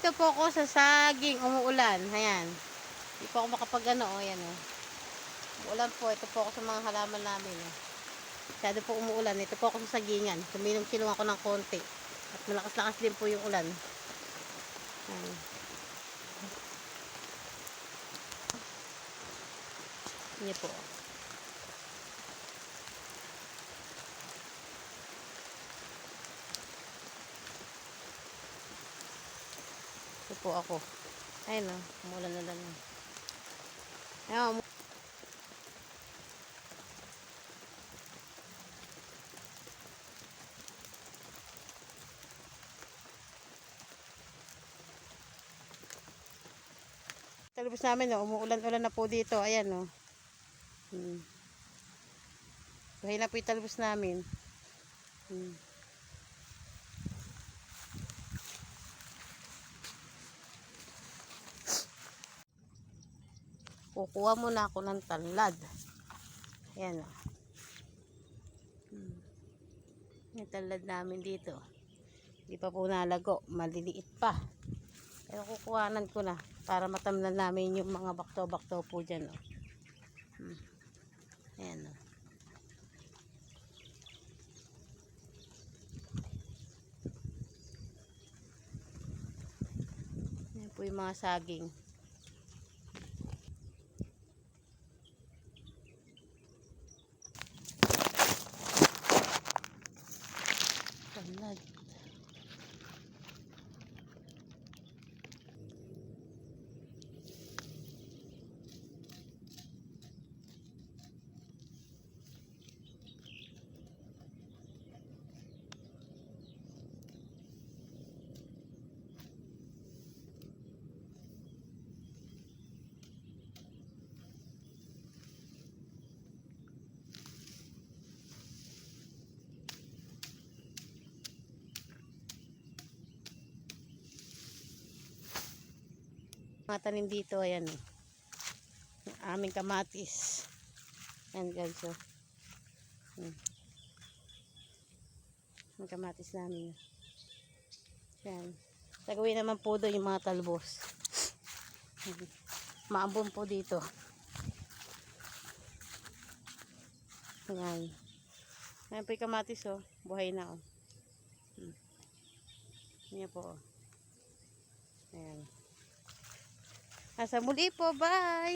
Nandito po ako sa saging, umuulan. Ayan. Hindi po ako makapag ano, ayan o. Umuulan po, ito po ako sa mga halaman namin. Masyado po umuulan, ito po ako sa sagingan. Suminong-silong ako ng konti. At malakas-lakas din po yung ulan. Ayan. Ayan po. Ito po ako. Ayun o, umuulan na lang. Ayun, talbos namin o, umuulan-ulan na po dito. Ayan o. Buhay na po yung talbos namin. Kukuha muna ako ng tanlad. Ayan o. Yung tanlad namin dito. Hindi pa po nalago. Maliliit pa. Pero kukuhanan ko na para matamnan namin yung mga bakto-bakto po dyan o. Ayan o. Ayan po yung mga saging. Tanlad. Mga tanim dito, ayan o. Yung aming kamatis. Ayan guys o. Yung kamatis namin. Ayan. Tagawin naman po doon yung mga talbos. Maambon po dito. Ayan. Ayan po yung kamatis o. Buhay na o. Ayan po o. Ayan. Nasa muli po. Bye!